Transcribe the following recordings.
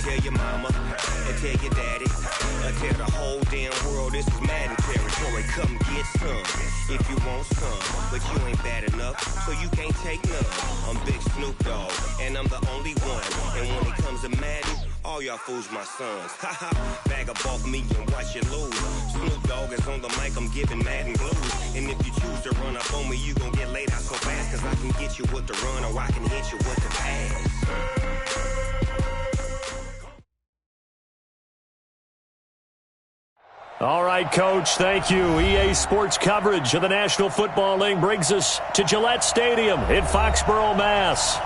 tell your mama, and tell your daddy, tell the whole damn world this is Madden territory. Come get some if you want some, but you ain't bad enough, so you can't take none. I'm Big Snoop Dogg, and I'm the only one. And when it comes to Madden, all y'all fools my sons. Haha, bag up off me and watch you lose. Snoop Dogg is on the mic, I'm giving Madden blues. And if you choose to run up on me, you gon' get laid out so fast, cause I can get you with the run or I can hit you with the pass. All right, Coach, thank you. EA Sports coverage of the National Football League brings us to Gillette Stadium in Foxborough, Mass.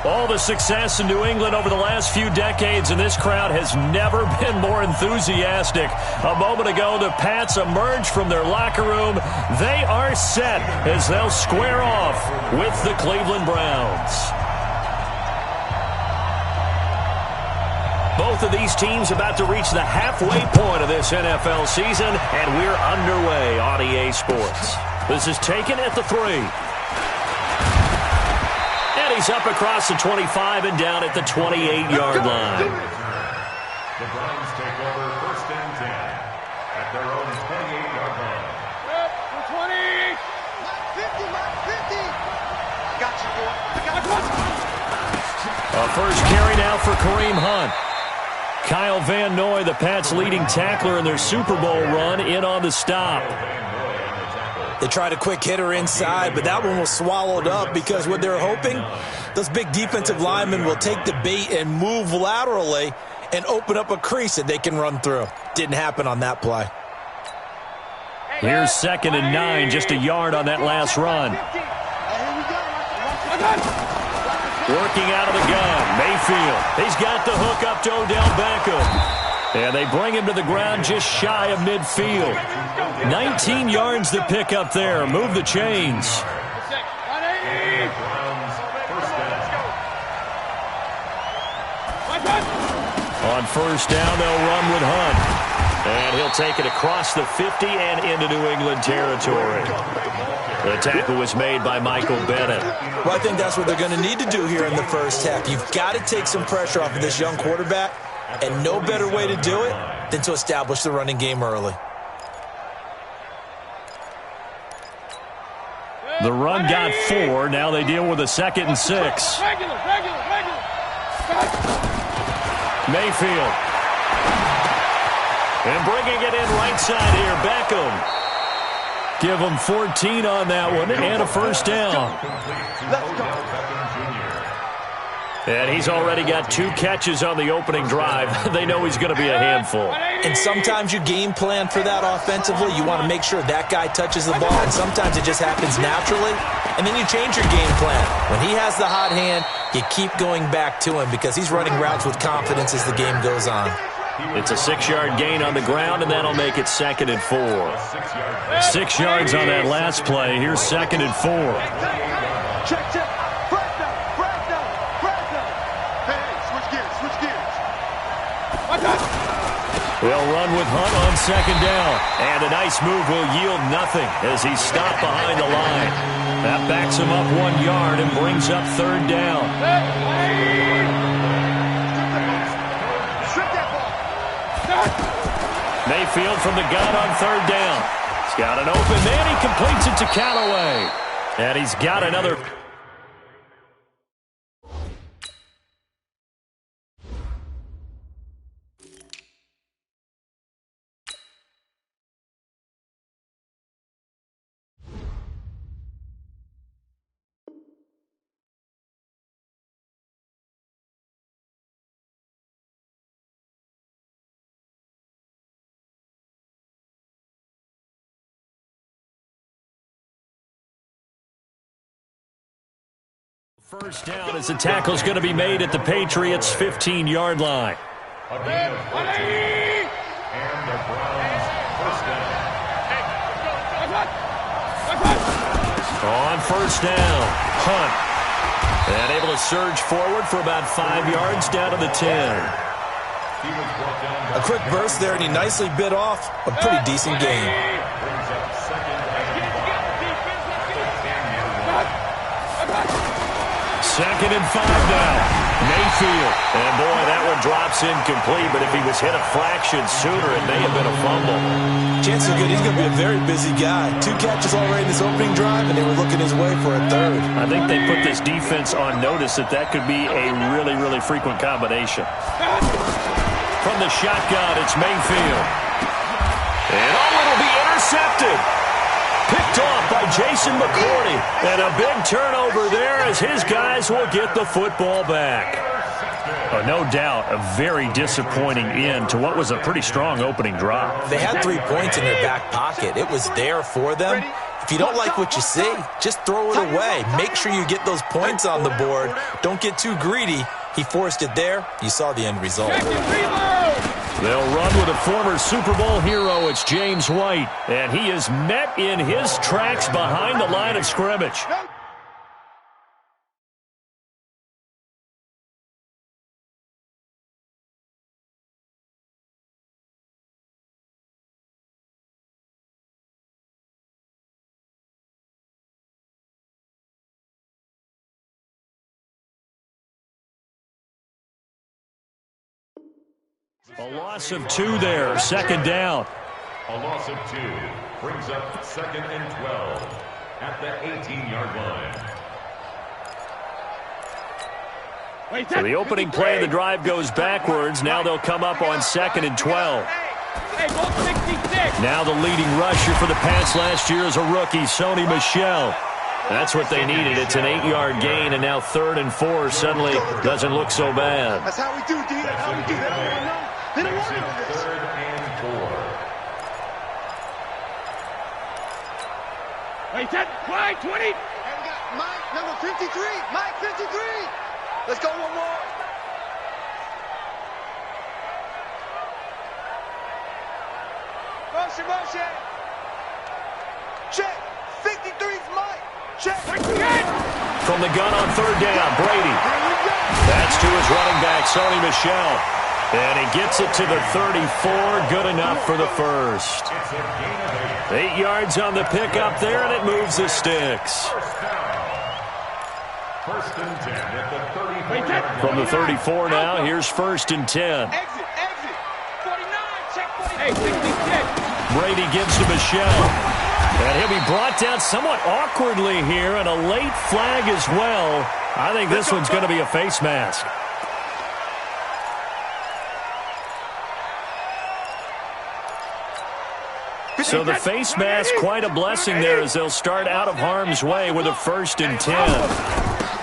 All the success in New England over the last few decades, and this crowd has never been more enthusiastic. A moment ago, the Pats emerged from their locker room. They are set as they'll square off with the Cleveland Browns. Both of these teams about to reach the halfway point of this NFL season, and we're underway on EA Sports. This is taken at the 3. And he's up across the 25 and down at the 28-yard line. The Browns take over 1st and 10 at their own 28-yard line. 20! 50, 50! Got you, boy. A first carry now for Kareem Hunt. Kyle Van Noy, the Pats' leading tackler in their Super Bowl run, in on the stop. They tried a quick hitter inside, but that one was swallowed up because what they're hoping, those big defensive linemen will take the bait and move laterally and open up a crease that they can run through. Didn't happen on that play. Here's 2nd and 9, just a yard on that last run. Working out of the gun, Mayfield. He's got the hook up to Odell Beckham. And they bring him to the ground just shy of midfield. 19 yards to pick up there. Move the chains. On 1st down, they'll run with Hunt. And he'll take it across the 50 and into New England territory. The tackle was made by Michael Bennett. Well, I think that's what they're going to need to do here in the first half. You've got to take some pressure off of this young quarterback, and no better way to do it than to establish the running game early. The run got 4. Now they deal with a 2nd and 6. Mayfield. And bringing it in right side here, Beckham. Give him 14 on that one and a first down. And he's already got 2 catches on the opening drive. They know he's going to be a handful. And sometimes you game plan for that offensively. You want to make sure that guy touches the ball, and sometimes it just happens naturally, and then you change your game plan. When he has the hot hand, you keep going back to him because he's running routes with confidence as the game goes on. It's a 6-yard gain on the ground, and that'll make it 2nd and 4. 6 yards on that last play. Here's 2nd and 4. Check. Hey, switch gears. They'll run with Hunt on 2nd down. And a nice move will yield nothing as he's stopped behind the line. That backs him up 1 yard and brings up 3rd down. Mayfield from the gun on 3rd down. He's got an open man. He completes it to Callaway. And he's got another. First down as the tackle's going to be made at the Patriots' 15-yard line. And the Browns 1st down. On 1st down, Hunt. And able to surge forward for about 5 yards down to the 10. A quick burst there, and he nicely bit off a pretty decent game. 2nd and 5 now. Mayfield. And, boy, that one drops incomplete, but if he was hit a fraction sooner, it may have been a fumble. Chances are good he's going to be a very busy guy. 2 catches already in this opening drive, and they were looking his way for a third. I think they put this defense on notice that could be a really, really frequent combination. From the shotgun, it's Mayfield. And, it'll be intercepted. Picked off by Jason McCourty. And a big turnover there as his guys will get the football back. No doubt, a very disappointing end to what was a pretty strong opening drive. They had 3 points in their back pocket. It was there for them. If you don't like what you see, just throw it away. Make sure you get those points on the board. Don't get too greedy. He forced it there. You saw the end result. They'll run with a former Super Bowl hero. It's James White. And he is met in his tracks behind the line of scrimmage. A loss of 2 there, second down. A loss of 2 brings up 2nd and 12 at the 18-yard line. So the opening play of the drive goes backwards. Now they'll come up on 2nd and 12. Now the leading rusher for the Pats last year is a rookie, Sony Michel. That's what they needed. It's an 8-yard gain, and now 3rd and 4 suddenly doesn't look so bad. That's how we do, D. That's how we do. They don't want this. 3rd and 4. Wait, that fly, 20. And we got Mike, number 53. Mike, 53. Let's go one more. Motion. Check. 53's Mike. Check. From the gun on 3rd down, Brady. That's to his running back, Sony Michel. And he gets it to the 34. Good enough for the first. 8 yards on the pickup there, and it moves the sticks. 1st and 10 at the 34. From the 34 now, here's 1st and 10. Exit. 49. Check 49. Brady gives to Michel. And he'll be brought down somewhat awkwardly here, and a late flag as well. I think this one's going to be a face mask. So the face mask, quite a blessing there as they'll start out of harm's way with a 1st and 10.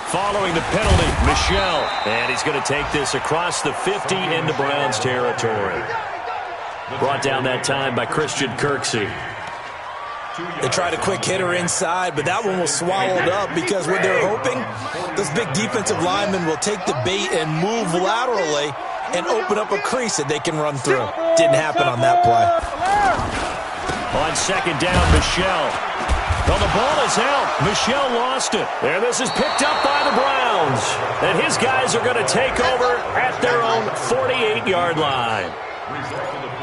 Following the penalty, Michel. And he's going to take this across the 50 into Browns territory. Brought down that time by Christian Kirksey. They tried a quick hitter inside, but that one was swallowed up because what they're hoping, those big defensive linemen will take the bait and move laterally and open up a crease that they can run through. Didn't happen on that play. On 2nd down, Michel. Well, the ball is out. Michel lost it. And this is picked up by the Browns. And his guys are going to take over at their own 48-yard line.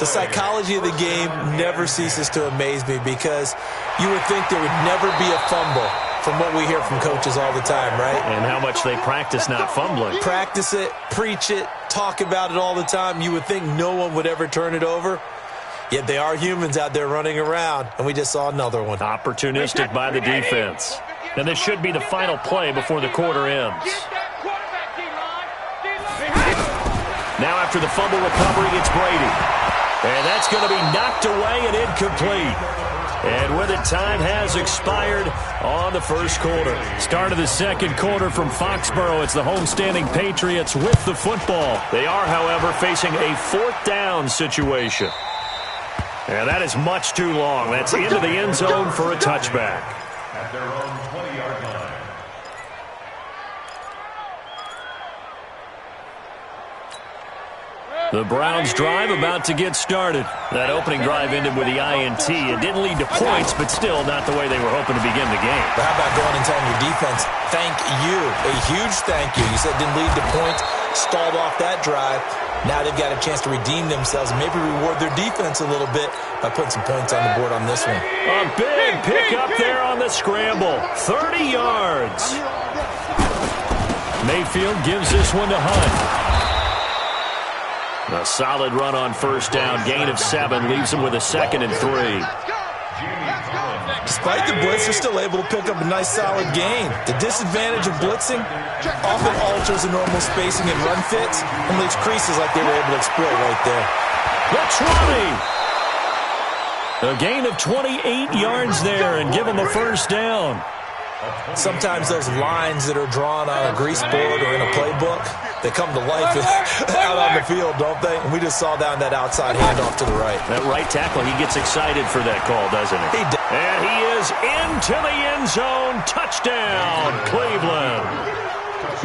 The psychology of the game never ceases to amaze me because you would think there would never be a fumble from what we hear from coaches all the time, right? And how much they practice not fumbling. Practice it, preach it, talk about it all the time. You would think no one would ever turn it over. Yet they are humans out there running around, and we just saw another one. Opportunistic by the defense. And this should be the final play before the quarter ends. Now after the fumble recovery, it's Brady. And that's going to be knocked away and incomplete. And with it, time has expired on the first quarter. Start of the second quarter from Foxborough. It's the homestanding Patriots with the football. They are, however, facing a 4th down situation. And that is much too long. That's into the end zone for a touchback. At their own 20-yard line. The Browns drive about to get started. That opening drive ended with the INT. It didn't lead to points, but still not the way they were hoping to begin the game. But how about going and telling your defense, thank you, a huge thank you. You said it didn't lead to points, stalled off that drive. Now they've got a chance to redeem themselves and maybe reward their defense a little bit by putting some points on the board on this one. A big pick up there on the scramble. 30 yards. Mayfield gives this one to Hunt. A solid run on first down. Gain of 7 leaves him with a 2nd and 3. Despite the blitz, they're still able to pick up a nice solid gain. The disadvantage of blitzing often alters the normal spacing and run fits and leaves creases like they were able to exploit right there. The 20! A gain of 28 yards there and give them a first down. Sometimes those lines that are drawn on a grease board or in a playbook, they come to life out on the field, don't they? And we just saw that on that outside handoff to the right. That right tackle, he gets excited for that call, doesn't he? And he is into the end zone. Touchdown, Cleveland.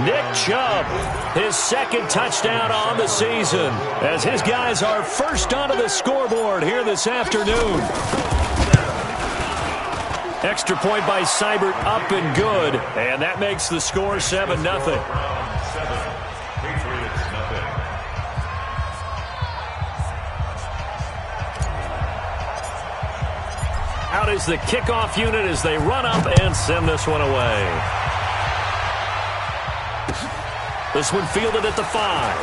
Nick Chubb, his 2nd touchdown on the season, as his guys are first onto the scoreboard here this afternoon. Extra point by Seibert, up and good, and that makes the score 7-0. Out is the kickoff unit as they run up and send this one away. This one fielded at the 5.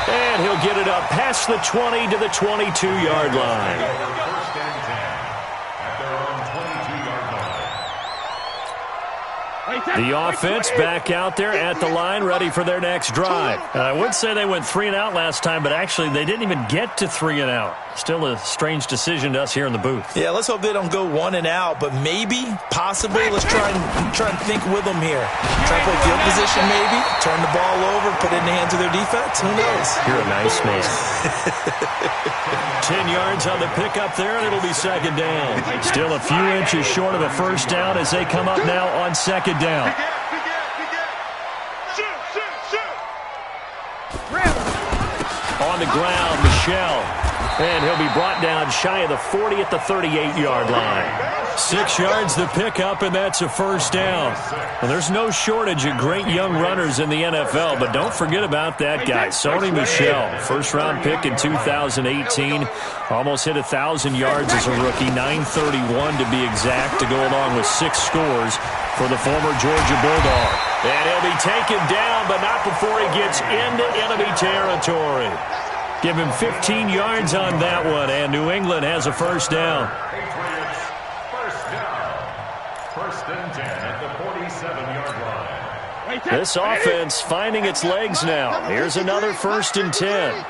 And he'll get it up past the 20 to the 22-yard line. The offense back out there at the line, ready for their next drive. I would say they went 3 and out last time, but actually they didn't even get to 3 and out. Still a strange decision to us here in the booth. Yeah, let's hope they don't go 1 and out, but maybe, possibly, let's try and think with them here. Try and play field position maybe, turn the ball over, put it in the hands of their defense. Who knows? You're a nice man. 10 yards on the pickup there, and it'll be 2nd down. Still a few inches short of a first down as they come up now on 2nd down. On the ground, Michelle. And he'll be brought down shy of the 40 at the 38-yard line. 6 yards the pickup, and that's a first down. Well, there's no shortage of great young runners in the NFL, but don't forget about that guy, Sony Michel. First-round pick in 2018. Almost hit 1,000 yards as a rookie, 931 to be exact, to go along with 6 scores for the former Georgia Bulldog. And he'll be taken down, but not before he gets into enemy territory. Give him 15 yards on that one, and New England has a first down. Patriots, first down. 1st and 10 at the 47-yard line. This offense finding its legs now. Here's another 1st and 10.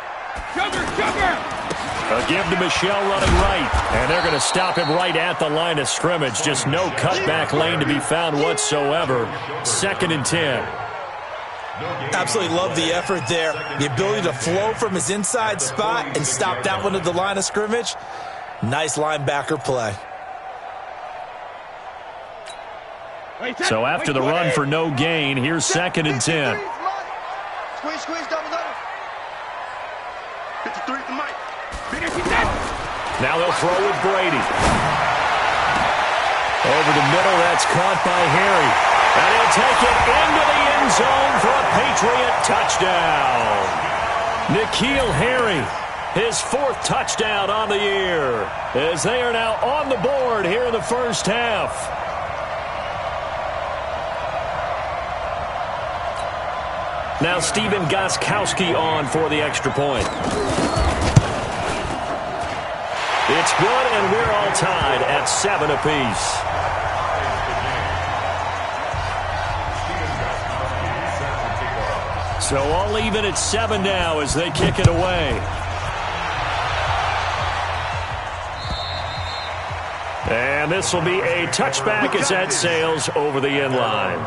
A give to Michelle running right, and they're going to stop him right at the line of scrimmage. Just no cutback lane to be found whatsoever. 2nd and 10. Absolutely love the effort there. The ability to flow from his inside spot and stop that one at the line of scrimmage. Nice linebacker play. So after the run for no gain, here's 2nd and 10. Squeeze, double. 53 to Mike. Now they'll throw with Brady. Over the middle, that's caught by Harry. And he'll take it into the end zone for a Patriot touchdown. N'Keal Harry, his 4th touchdown on the year, as they are now on the board here in the first half. Now Stephen Gostkowski on for the extra point. It's good, and we're all tied at 7 apiece. So all even at 7 now as they kick it away. And this will be a touchback as that sails over the end line.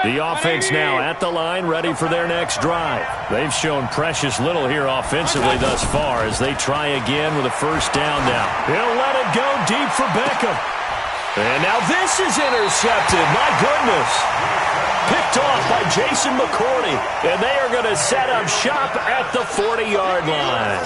The offense now at the line, ready for their next drive. They've shown precious little here offensively thus far as they try again with a first down now. He'll let it go deep for Beckham. And now this is intercepted. My goodness. Picked off by Jason McCourty. And they are going to set up shop at the 40-yard line.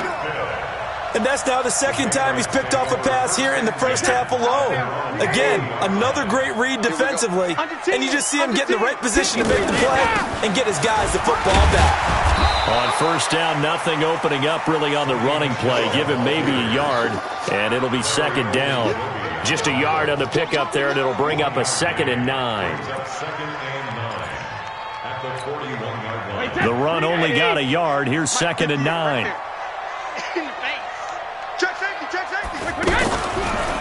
And that's now the 2nd time he's picked off a pass here in the first half alone. Again, another great read defensively. And you just see him get in the right position to make the play and get his guys the football back. On first down, nothing opening up really on the running play. Give him maybe a yard, and it'll be 2nd down. Just a yard on the pickup there, and it'll bring up a 2nd and 9. The run only got a yard. Here's 2nd and 9.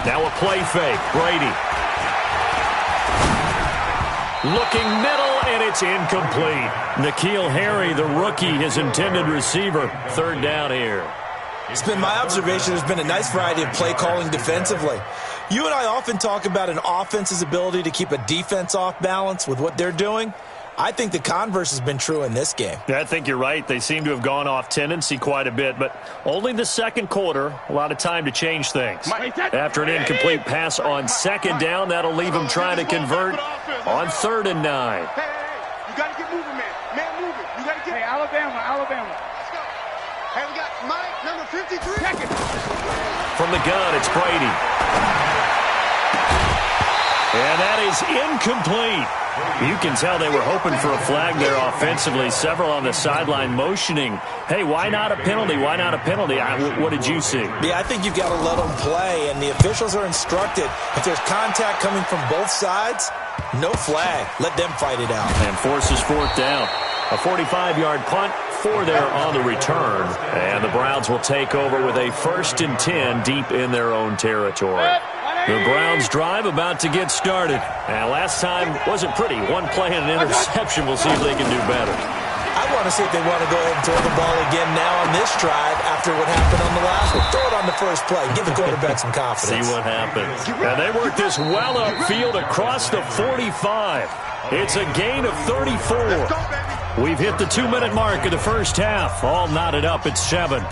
Now a play fake. Brady. Looking middle, and it's incomplete. N'Keal Harry, the rookie, his intended receiver. 3rd down here. It's been my observation there's been a nice variety of play calling defensively. You and I often talk about an offense's ability to keep a defense off balance with what they're doing. I think the converse has been true in this game. Yeah, I think you're right. They seem to have gone off tendency quite a bit, but only the second quarter, a lot of time to change things. After an incomplete pass on 2nd down, that'll leave them trying to convert on 3rd and 9. Hey, you got to get moving, man. Man, move it. You got to get... Hey, Alabama. Let's go. Hey, we got Mike, number 53. From the gun, it's Brady. And that is incomplete. You can tell they were hoping for a flag there offensively. Several on the sideline motioning, hey, why not a penalty? Why not a penalty? What did you see? Yeah, I think you've got to let them play, and the officials are instructed. If there's contact coming from both sides, no flag. Let them fight it out. And forces 4th down. A 45-yard punt, 4 there on the return. And the Browns will take over with a 1st and 10 deep in their own territory. The Browns drive about to get started. And last time wasn't pretty. One play and an interception. We'll see if they can do better. I want to see if they want to go ahead and throw the ball again now on this drive after what happened on the last one. Throw it on the first play. Give the quarterback some confidence. See what happens. And they work this well upfield across the 45. It's a gain of 34. We've hit the 2-minute mark of the first half. All knotted up at 7.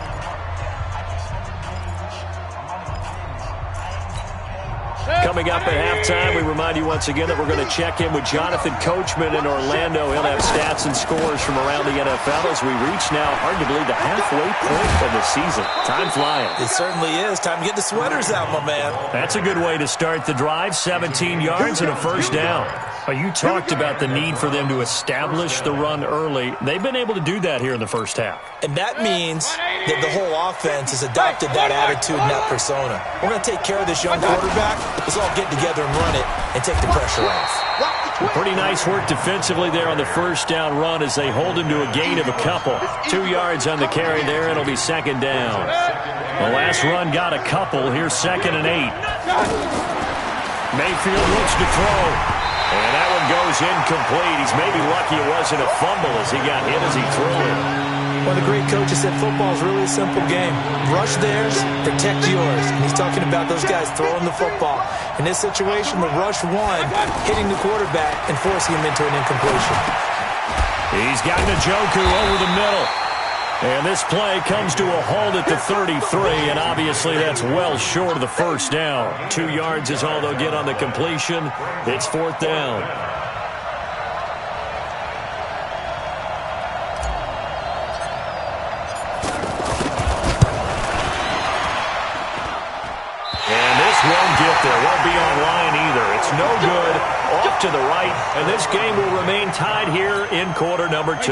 Coming up at halftime, we remind you once again that we're going to check in with Jonathan Coachman in Orlando. He'll have stats and scores from around the NFL as we reach now, arguably, the halfway point of the season. Time flying. It certainly is. Time to get the sweaters out, my man. That's a good way to start the drive. 17 yards and a 1st down. You talked about the need for them to establish the run early. They've been able to do that here in the first half. And that means that the whole offense has adopted that attitude and that persona. We're going to take care of this young quarterback. Let's all get together and run it and take the pressure off. Pretty nice work defensively there on the 1st down run as they hold him to a gain of a couple. 2 yards on the carry there, and it'll be 2nd down. The last run got a couple. Here's 2nd and 8. Mayfield looks to throw. And that one goes incomplete. He's maybe lucky it wasn't a fumble as he got hit as he threw it. One of the great coaches said football is really a simple game. Rush theirs, protect yours. And he's talking about those guys throwing the football. In this situation, the rush won, hitting the quarterback and forcing him into an incompletion. He's got Njoku over the middle. And this play comes to a halt at the 33, and obviously that's well short of the 1st down. 2 yards is all they'll get on the completion. It's 4th down. And this won't get there. Won't be online either. It's no good. Off to the right, and this game will remain tied here in quarter number 2.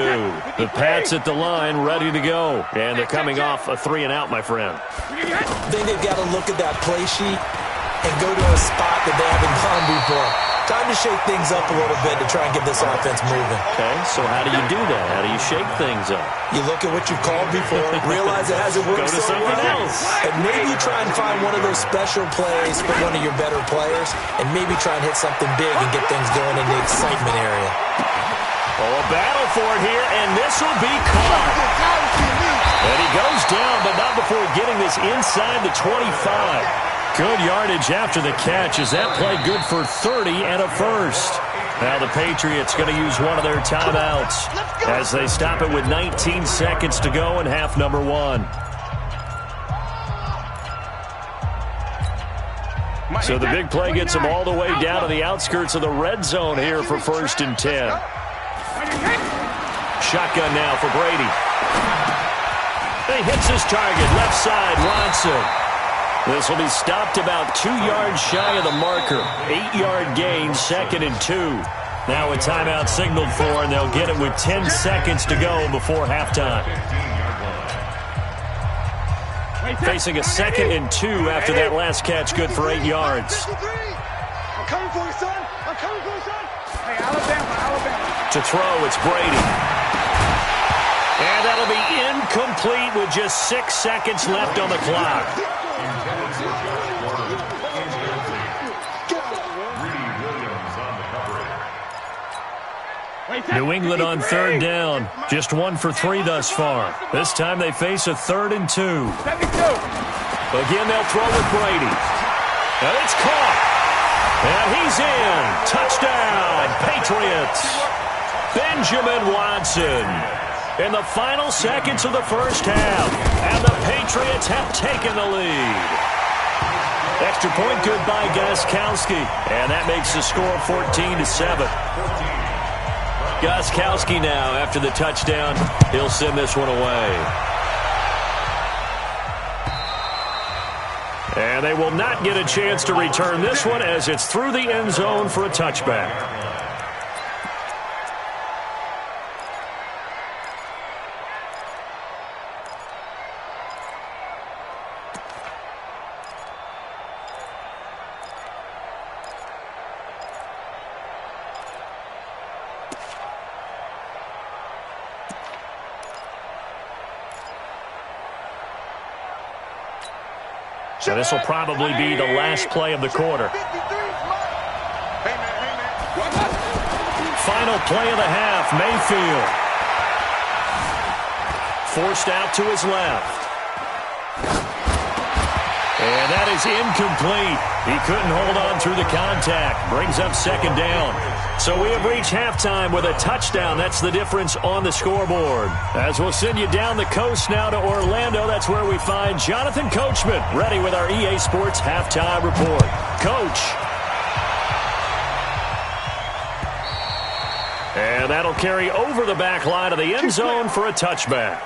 The Pats at the line, ready to go, and they're coming off a 3-and-out, my friend. I think they've got to look at that play sheet and go to a spot that they haven't gone before. Time to shake things up a little bit to try and get this offense moving. Okay, so how do you do that? How do you shake things up? You look at what you've called before, realize it hasn't worked Go to so something well, else. and maybe try and find one of those special plays for one of your better players, and maybe try and hit something big and get things going in the excitement area. Oh, a battle for it here, and this will be caught. And he goes down, but not before getting this inside the 25. Good yardage after the catch. Is that play good for 30 and a 1st? Now the Patriots going to use one of their timeouts as they stop it with 19 seconds to go in half number 1. So the big play gets them all the way down to the outskirts of the red zone here for 1st and 10. Shotgun now for Brady. He hits his target, left side, Ronson. This will be stopped about 2 yards shy of the marker. 8-yard gain, 2nd and 2. Now a timeout signaled for, and they'll get it with 10 seconds to go before halftime. facing a 2nd and 2 after that last catch, good for 8 yards. I'm coming for you, son. I'm coming for you, son. Hey, Alabama. To throw, it's Brady. And that'll be incomplete with just 6 seconds left on the clock. New England on 3rd down. Just 1 for 3 thus far. This time they face a 3rd and 2. Again, they'll throw with Brady. And it's caught. And he's in. Touchdown, Patriots. Benjamin Watson. In the final seconds of the first half. And the Patriots have taken the lead. Extra point good by Gostkowski. And that makes the score 14-7. Gostkowski now, after the touchdown, he'll send this one away. And they will not get a chance to return this one as it's through the end zone for a touchback. So this will probably be the last play of the quarter. Final play of the half, Mayfield. Forced out to his left. And that is incomplete. He couldn't hold on through the contact. Brings up 2nd down. So we have reached halftime with a touchdown. That's the difference on the scoreboard. As we'll send you down the coast now to Orlando, that's where we find Jonathan Coachman, ready with our EA Sports Halftime Report. Coach. And that'll carry over the back line of the end zone for a touchback.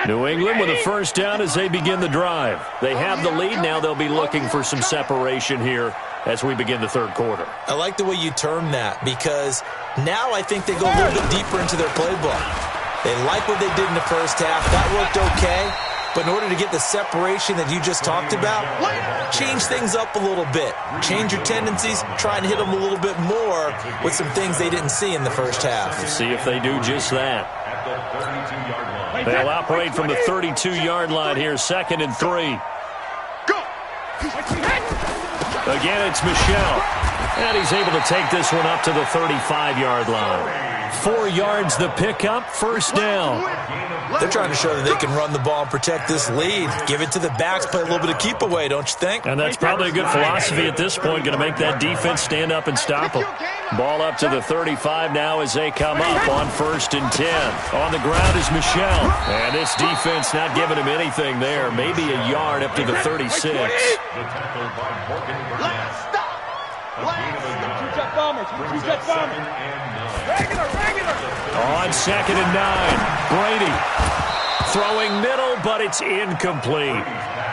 New England with a first down as they begin the drive. They have the lead. Now they'll be looking for some separation here as we begin the 3rd quarter. I like the way you term that because now I think they go a little bit deeper into their playbook. They like what they did in the first half. That worked okay. But in order to get the separation that you just talked about, change things up a little bit. Change your tendencies. Try and hit them a little bit more with some things they didn't see in the first half. We'll see if they do just that. They'll operate from the 32-yard line here, 2nd and 3. Go! Again, it's Michel. And he's able to take this one up to the 35-yard line. 4 yards the pickup, first down. They're trying to show that they can run the ball and protect this lead. Give it to the backs, play a little bit of keep away, don't you think? And that's probably a good philosophy at this point, going to make that defense stand up and stop them. Ball up to the 35 now as they come up on 1st and 10. On the ground is Michel. And this defense not giving him anything there. Maybe a yard up to the 36. On 2nd and 9, Brady throwing middle, but it's incomplete.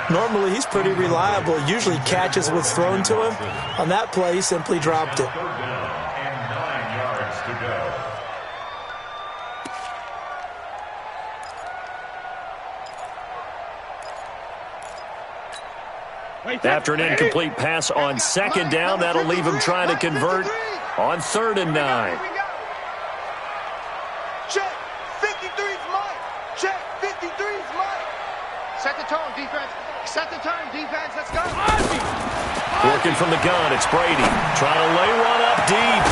Normally, he's pretty reliable. Usually catches what's thrown to him. On that play, he simply dropped it. After an incomplete pass on 2nd down, that'll leave him trying to convert on 3rd and 9. Check. 53's Mike. Check. 53's Mike. Set the tone, defense. Set the tone, defense. Let's go. Working from the gun, it's Brady. Trying to lay one up deep.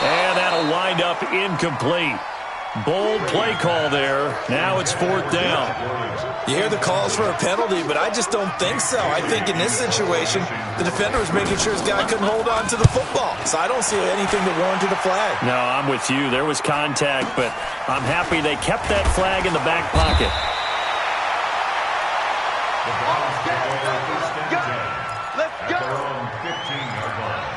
And that'll wind up incomplete. Bold play call there. Now it's 4th down. You hear the calls for a penalty, but I just don't think so. I think in this situation, the defender was making sure his guy couldn't hold on to the football. So I don't see anything that warranted a flag. No, I'm with you. There was contact, but I'm happy they kept that flag in the back pocket. Let's go. At their own 15-yard line.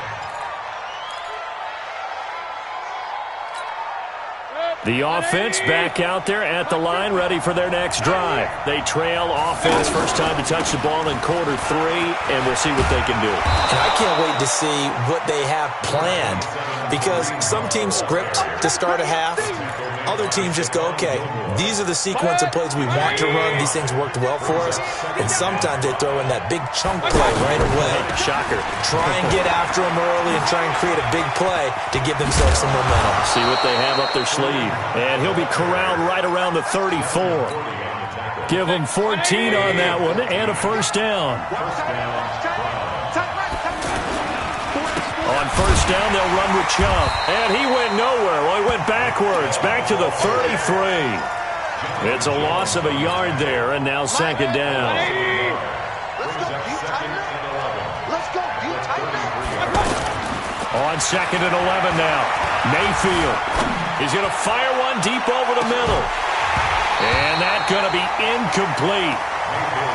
The offense back out there at the line, ready for their next drive. They trail offense, first time to touch the ball in quarter 3, and we'll see what they can do. And I can't wait to see what they have planned, because some teams script to start a half. Other teams just go, okay, these are the sequence of plays we want to run. These things worked well for us. And sometimes they throw in that big chunk play right away. Shocker. Try and get after them early and try and create a big play to give themselves some momentum. See what they have up their sleeve. And he'll be corralled right around the 34. Give him 14 on that one and a first down. On first down, they'll run with Chubb. And he went nowhere. Well, he went backwards, back to the 33. It's a loss of a yard there, and now second down. On second and 11 now. Mayfield. He's going to fire one deep over the middle. And that's going to be incomplete.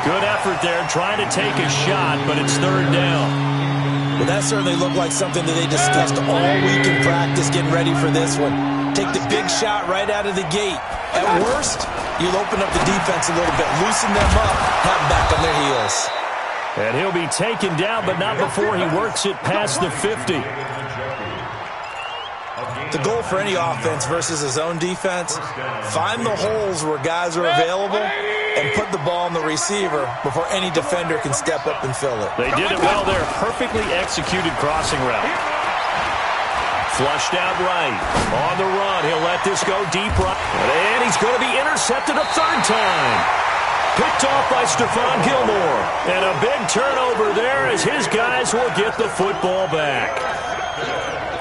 Good effort there, trying to take a shot, but it's third down. Well, that certainly looked like something that they discussed all week in practice, getting ready for this one. Take the big shot right out of the gate. At worst, you'll open up the defense a little bit, loosen them up, have them back on their heels. And he'll be taken down, but not before he works it past the 50. The goal for any offense versus a zone defense, find the holes where guys are available and put the ball on the receiver before any defender can step up and fill it. They did it well there. Perfectly executed crossing route. Flushed out right. On the run. He'll let this go deep right. And he's going to be intercepted a third time. Picked off by Stephon Gilmore. And a big turnover there as his guys will get the football back.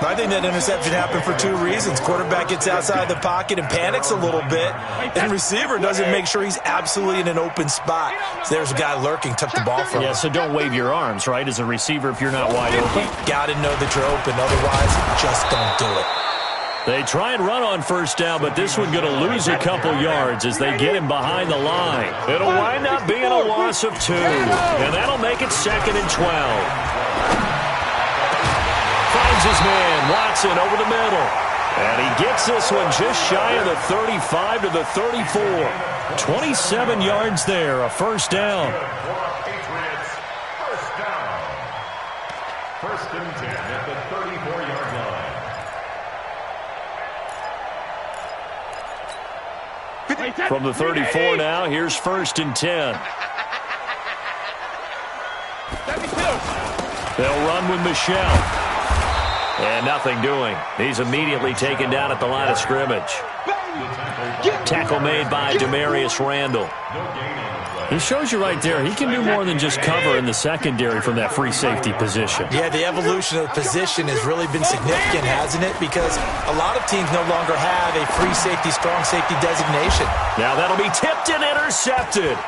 I think that interception happened for two reasons. Quarterback gets outside the pocket and panics a little bit, and receiver doesn't make sure he's absolutely in an open spot. So there's a guy lurking, took the ball from him. Yeah, so don't wave your arms, right, as a receiver if you're not wide open. Got to know that you're open, otherwise just don't do it. They try and run on first down, but this one going to lose a couple yards as they get him behind the line. It'll wind up being a loss of 2, and that'll make it second and 12. Finds his man, Watson, over the middle. And he gets this one just shy of the 35 to the 34. 27 yards there, a first down. Patriots, first down. First and 10 at the 34-yard line. From the 34 now, here's first and 10. They'll run with Michelle. And nothing doing. He's immediately taken down at the line of scrimmage. Tackle made by Demarius Randall. He shows you right there, he can do more than just cover in the secondary from that free safety position. Yeah, the evolution of the position has really been significant, hasn't it? Because a lot of teams no longer have a free safety, strong safety designation. Now that'll be tipped and intercepted.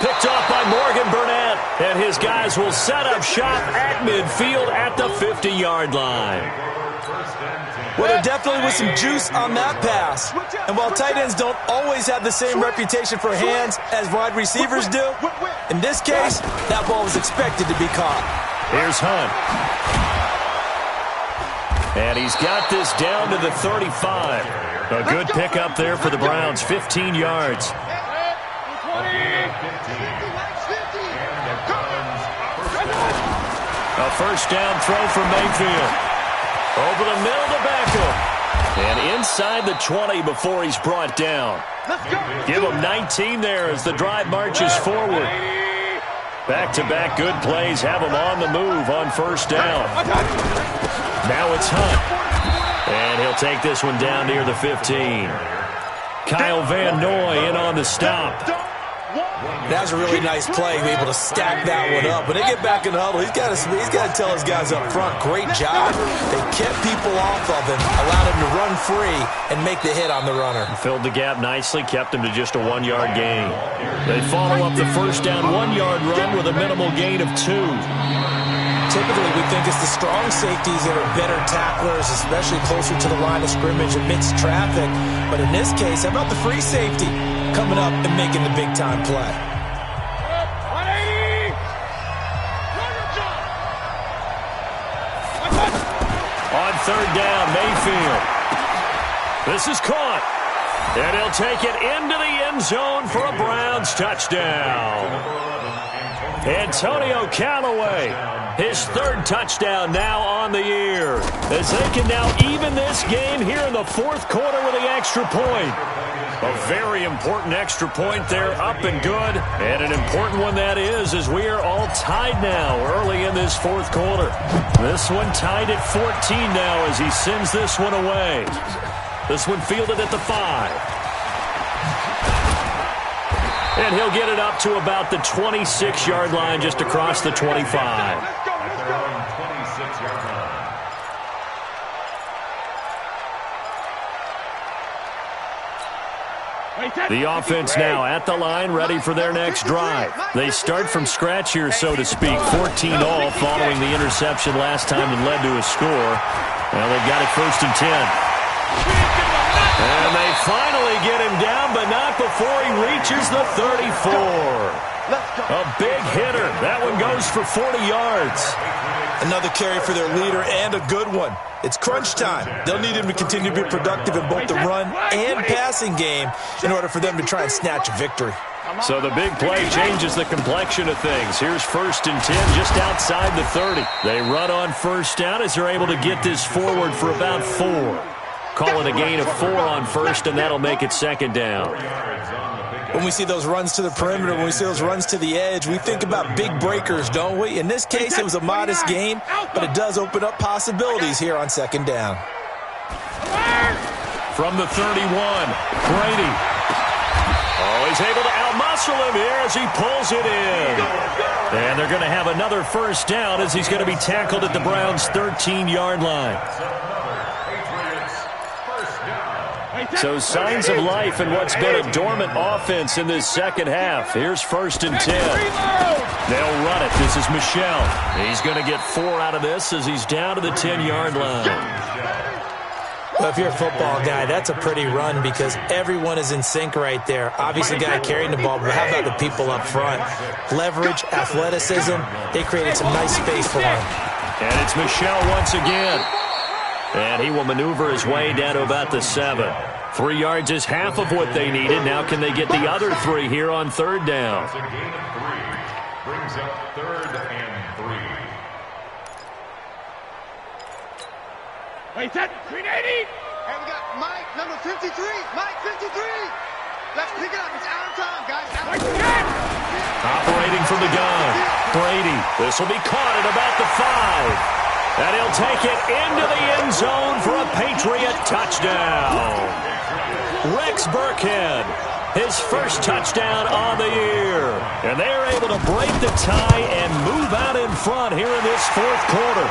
Picked off by Morgan Burnett, and his guys will set up shop at midfield at the 50-yard line. Well, there definitely was some juice on that pass. And while tight ends don't always have the same reputation for hands as wide receivers do, in this case, that ball was expected to be caught. Here's Hunt. And he's got this down to the 35. A good pickup there for the Browns, 15 yards. A first down throw for Mayfield. Over the middle to Beckham. And inside the 20 before he's brought down. Give him 19 there as the drive marches forward. Back-to-back good plays have him on the move on first down. Now it's Hunt. And he'll take this one down near the 15. Kyle Van Noy in on the stop. That was a really nice play, able to stack that one up. When they get back in the huddle, he's got to tell his guys up front, great job. They kept people off of him, allowed him to run free and make the hit on the runner. Filled the gap nicely, kept him to just a 1-yard gain. They follow up the first down 1-yard run with a minimal gain of 2. Typically, we think it's the strong safeties that are better tacklers, especially closer to the line of scrimmage amidst traffic. But in this case, how about the free safety coming up and making the big-time play? On third down, Mayfield. This is caught. And he'll take it into the end zone for a Browns touchdown. Antonio Callaway, his third touchdown now on the year, as they can now even this game here in the fourth quarter with the extra point. A very important extra point there, up and good, and an important one that is, as we are all tied now early in this fourth quarter. This one tied at 14 now as he sends this one away. This one fielded at the 5. And he'll get it up to about the 26-yard line, just across the 25. At their own 26-yard line. The offense now at the line, ready for their next drive. They start from scratch here, so to speak. 14-all following the interception last time that led to a score. Well, they've got it 1st and 10. And they finally get him down, but not before he reaches the 34. A big hitter. That one goes for 40 yards. Another carry for their leader, and a good one. It's crunch time. They'll need him to continue to be productive in both the run and passing game in order for them to try and snatch a victory. So the big play changes the complexion of things. Here's 1st and 10 just outside the 30. They run on first down as they're able to get this forward for about 4. Call it a gain of 4 on first, and that'll make it 2nd down. When we see those runs to the perimeter, when we see those runs to the edge, we think about big breakers, don't we? In this case, it was a modest gain, but it does open up possibilities here on 2nd down. From the 31, Brady. Oh, he's able to outmuscle him here as he pulls it in. And they're going to have another 1st down as he's going to be tackled at the Browns' 13-yard line. So signs of life in what's been a dormant offense in this second half. Here's 1st and 10. They'll run it. This is Michel. He's going to get 4 out of this as he's down to the 10-yard line. Well, if you're a football guy, that's a pretty run because everyone is in sync right there. Obviously, the guy carrying the ball, but how about the people up front? Leverage, athleticism, they created some nice space for him. And it's Michel once again. And he will maneuver his way down to about the 7. 3 yards is half of what they needed. Now can they get the other 3 here on 3rd down? It's a gain of 3. Brings up 3rd and 3. Wait, that 380. And we got Mike, number 53. Mike, 53. Let's pick it up. It's out of time, guys. Operating from the gun. Brady. This will be caught at about the 5. And he'll take it into the end zone for a Patriot touchdown. Rex Burkhead, his first touchdown on the year. And they are able to break the tie and move out in front here in this fourth quarter.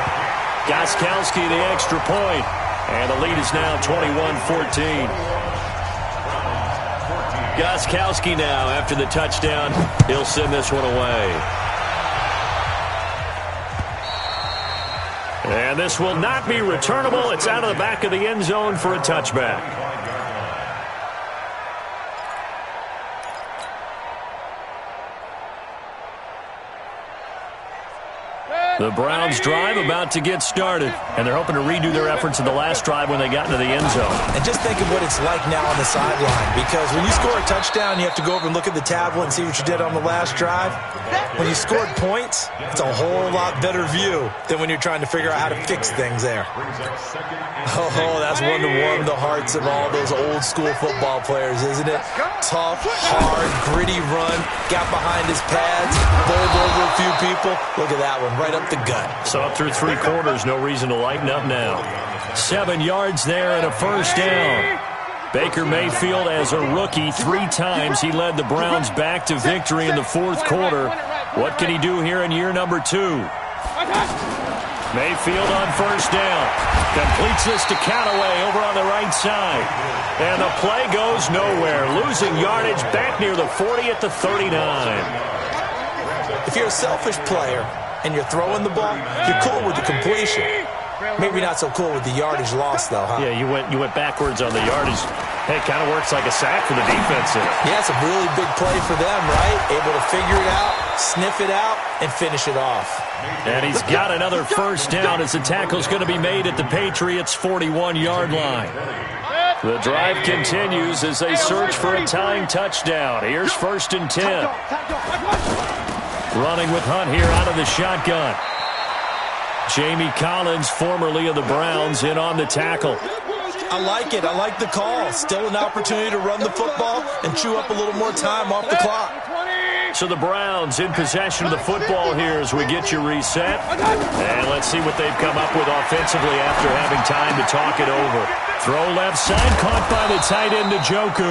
Gostkowski the extra point. And the lead is now 21-14. Gostkowski now, after the touchdown, he'll send this one away. And this will not be returnable. It's out of the back of the end zone for a touchback. The Browns drive about to get started, and they're hoping to redo their efforts in the last drive when they got into the end zone. And just think of what it's like now on the sideline, because when you score a touchdown, you have to go over and look at the tablet and see what you did on the last drive. When you scored points, it's a whole lot better view than when you're trying to figure out how to fix things there. Oh, that's one to warm the hearts of all those old school football players, isn't it? Tough, hard, gritty run, got behind his pads, bowled over a few people. Look at that one, right up the gut. So up through 3 quarters, no reason to lighten up now. 7 yards there and a first down. Baker Mayfield, as a rookie, 3 times he led the Browns back to victory in the fourth quarter. What can he do here in year number 2? Mayfield on first down. Completes this to Callaway over on the right side. And the play goes nowhere. Losing yardage back near the 40 at the 39. If you're a selfish player and you're throwing the ball, you're cool with the completion. Maybe not so cool with the yardage loss, though, huh? Yeah, you went backwards on the yardage. Hey, it kind of works like a sack for the defense there. Yeah, it's a really big play for them, right? Able to figure it out, sniff it out, and finish it off. And he's got another first down as the tackle's going to be made at the Patriots' 41-yard line. The drive continues as they search for a tying touchdown. Here's 1st and 10. Running with Hunt here out of the shotgun. Jamie Collins, formerly of the Browns, in on the tackle. I like it. I like the call. Still an opportunity to run the football and chew up a little more time off the clock. So the Browns in possession of the football here as we get you reset. And let's see what they've come up with offensively after having time to talk it over. Throw left side, caught by the tight end Njoku.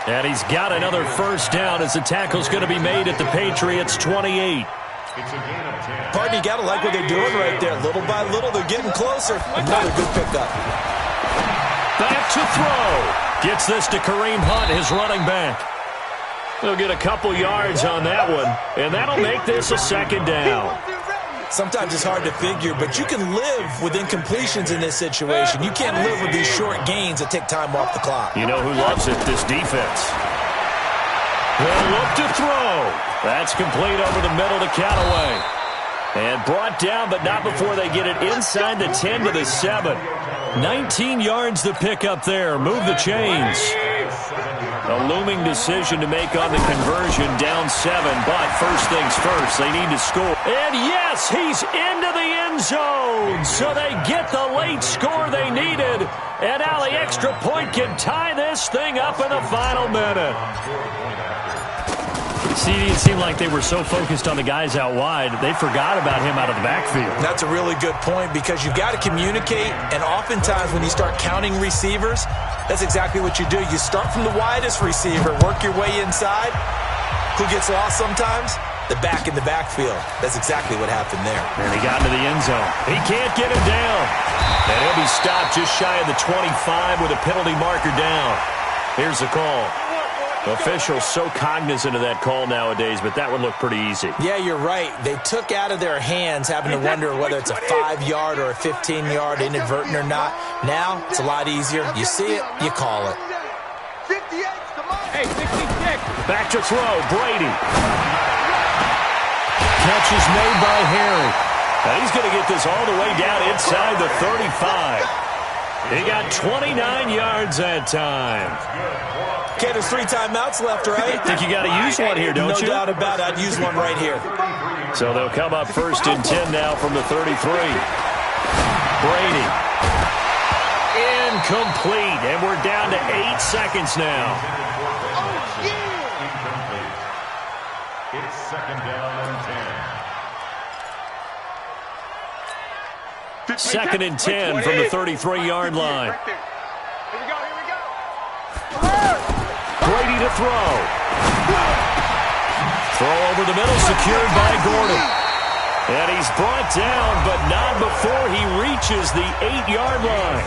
And he's got another 1st down as the tackle's going to be made at the Patriots' 28. Pardon, you got to like what they're doing right there. Little by little, they're getting closer. Another good pickup. Back to throw. Gets this to Kareem Hunt, his running back. They'll get a couple yards on that one, and that'll make this a 2nd down. Sometimes it's hard to figure, but you can live with incompletions in this situation. You can't live with these short gains that take time off the clock. You know who loves it? This defense. They'll look to throw. That's complete over the middle to Callaway. And brought down, but not before they get it inside the 10 to the 7. 19 yards to pick up there. Move the chains. A looming decision to make on the conversion, down 7, but first things first, they need to score. And yes, he's into the end zone, so they get the late score they needed, and now the extra point can tie this thing up in the final minute. See, it seemed like they were so focused on the guys out wide, they forgot about him out of the backfield. That's a really good point because you've got to communicate, and oftentimes when you start counting receivers, that's exactly what you do. You start from the widest receiver, work your way inside. Who gets lost sometimes? The back in the backfield. That's exactly what happened there. And he got into the end zone. He can't get him down. And he'll be stopped just shy of the 25 with a penalty marker down. Here's the call. Officials so cognizant of that call nowadays, but that would look pretty easy. Yeah, you're right. They took out of their hands having to wonder whether it's a 5-yard or a 15-yard inadvertent or not. Now, it's a lot easier. You see it, you call it. 58, come on. Hey, 66. Back to throw, Brady. Catch is made by Harry. Now he's going to get this all the way down inside the 35. He got 29 yards that time. Okay, there's 3 timeouts left, right? Think you got to use one here, don't you? No doubt about it. I'd use one right here. So they'll come up 1st and 10 now from the 33. Brady. Incomplete, and we're down to 8 seconds now. It's 2nd down and 10. 2nd and 10 from the 33-yard line. Here we go. Brady to throw. Throw over the middle, secured by Gordon. And he's brought down, but not before he reaches the 8-yard line.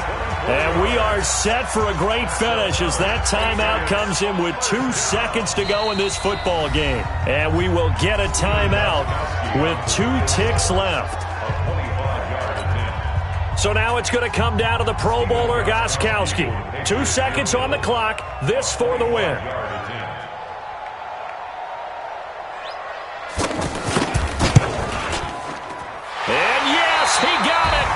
And we are set for a great finish as that timeout comes in with 2 seconds to go in this football game. And we will get a timeout with 2 ticks left. So now it's going to come down to the Pro Bowler, Gostkowski. 2 seconds on the clock. This for the win. And yes, he got it.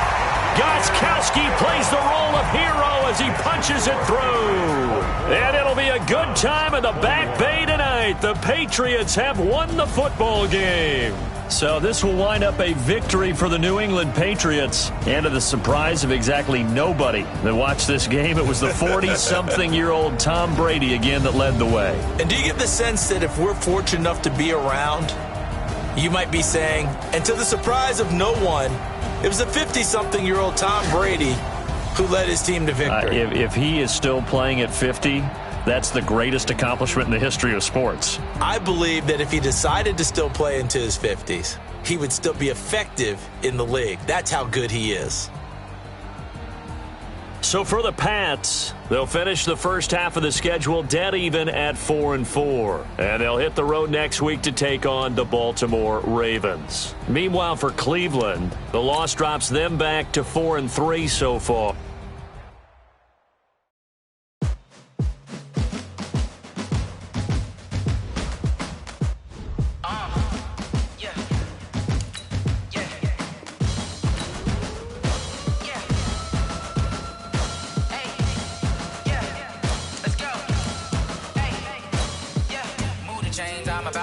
Gostkowski plays the role of hero as he punches it through. And it'll be a good time in the Back Bay tonight. The Patriots have won the football game. So this will wind up a victory for the New England Patriots. And to the surprise of exactly nobody that watched this game, it was the 40-something-year-old Tom Brady again that led the way. And do you get the sense that if we're fortunate enough to be around, you might be saying, and to the surprise of no one, it was a 50-something-year-old Tom Brady who led his team to victory. If he is still playing at 50, that's the greatest accomplishment in the history of sports. I believe that if he decided to still play into his 50s, he would still be effective in the league. That's how good he is. So for the Pats, they'll finish the first half of the schedule dead even at 4-4. And they'll hit the road next week to take on the Baltimore Ravens. Meanwhile, for Cleveland, the loss drops them back to 4-3 so far.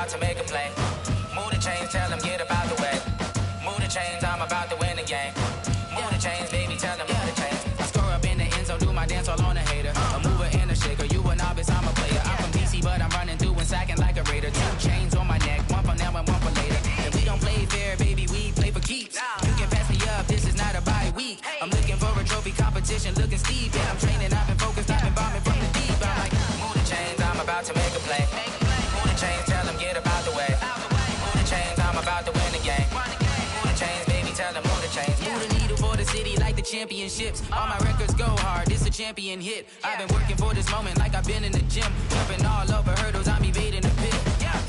about to make a play. Move the chains, tell them get up out the way. Move the chains, I'm about to win the game. Move the chains, baby, tell them move the chains. I score up in the end zone, do my dance all on a hater. A mover and a shaker, you a novice, I'm a player. I'm from DC, but I'm running through and sacking like a raider. 2 chains on my neck, one for now and one for later. And we don't play fair, baby, we play for keeps. You can pass me up, this is not a bye week. I'm looking for a trophy competition, looking steep. Yeah, I'm training, I've been focused, I've been bombing from the deep. I'm like, move the chains, I'm about to make a play. Move the chains, tell them get up out the way. Move the chains, I'm about to win the game. Move the chains, baby, tell them move the chains. Move the needle for the city like the championships. All my records go hard, this a champion hit. I've been working for this moment like I've been in the gym. Jumping all over hurdles, I'm evading the pit.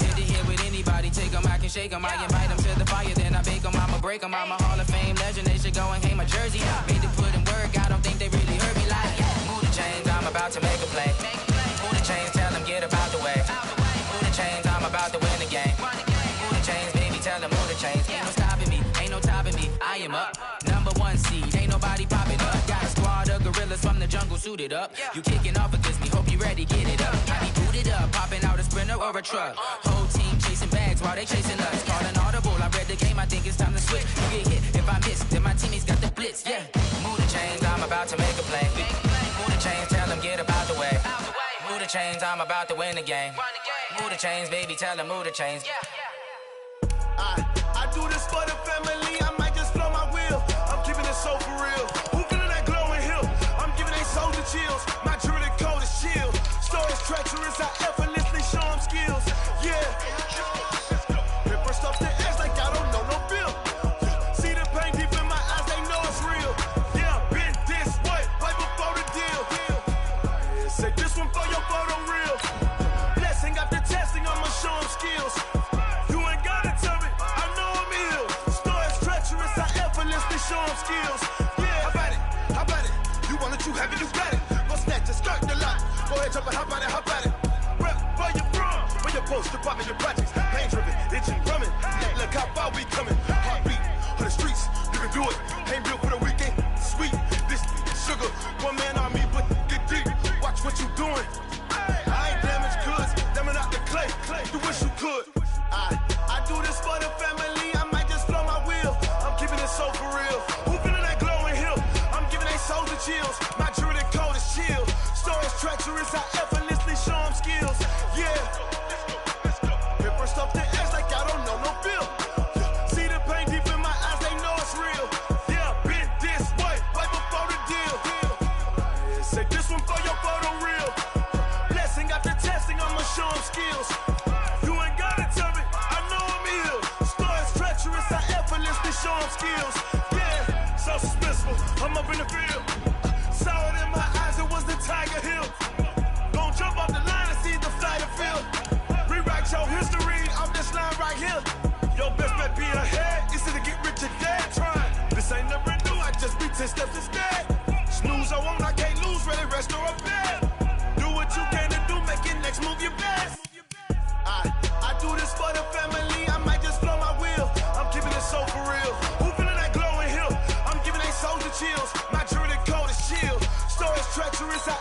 Hit the hit with anybody, take them, I can shake them. I invite them to the fire, then I bake them, I'ma break them. I'm a Hall of Fame legend, they should go and hang my jersey. Made to put in work, I don't think they really heard me like, move the chains, I'm about to make a play. Move the chains, tell them get up out the way. Move the chains, I'm about to win the game. Move the chains, baby, tell them move the chains. Ain't no stopping me, ain't no topping me, I am up. Number 1 seed, ain't nobody popping up. Got a squad of gorillas from the jungle suited up. You kicking off against me, hope you ready, get it up. I be booted up, popping out a Sprinter or a truck. Whole team chasing bags while they chasing us. Calling audible, I read the game, I think it's time to switch. You get hit, if I miss, then my teammates got the blitz, yeah. Move the chains, I'm about to make a play. Move the chains, tell them get up out the way. Move the chains, I'm about to win the game. Move the chains, baby, tell them move the chains. I do this for the family, I might just blow my wheel. I'm keeping it so for real. Who feeling that glowing hill? I'm giving they soldier chills. My jewelry code is chill. Stories treacherous, I effortlessly show them skills. Yeah. Hit first off the edge like I don't know no bill. See the pain deep in my eyes, they know it's real. Yeah, been this way, right before the deal. Say this one for your photo reel. Blessing after testing, I'ma show them skills. Show them skills. Yeah, how about it? You want it, you have it, you got it. Go snatch it, skirt the lot. Go ahead, jump it, how about it? Rep where you from, where you post, you poppin' your projects. Pain driven, itching, drumming. Look how far we coming. Heartbeat on the streets, you can do it. Ain't built for the weekend. Sweet, this sugar, one man army, but get deep. Watch what you doing. I ain't damaged goods, damn it out the clay. You wish you could. I do this for the family. I might just blow my wheel. I'm keeping it so for real. Who feeling that glowing hill? I'm giving they soldier chills. My jewelry code is chill. Stories treacherous, I effortlessly show them skills. Yeah. Hit first off the edge like I don't know no feel. See the pain deep in my eyes, they know it's real. Yeah, been this way, right before the deal. Say this one for your photo reel. Blessing after testing, I'ma show them skills. You ain't gotta tell me, I know I'm ill. Stories treacherous, I effortlessly show them skills. Yeah, so suspenseful, I'm up in the field. Saw it in my eyes, it was the Tiger Hill. Gon' jump off the line and see the flight of field. Rewrite your history off this line right here. Your best bet be ahead, it's to get rich or dead trying. This ain't never new, I just be 10 steps instead. Snooze, I won't, I can't lose, ready, rest or a bed. Do what you can to do, make it next move your best. I do this for the family, I might just blow my wheel. I'm keeping it so for real. Who feeling that glowing hill? I'm giving they soldier chills. My jewelry code is chill. Stories treacherous, I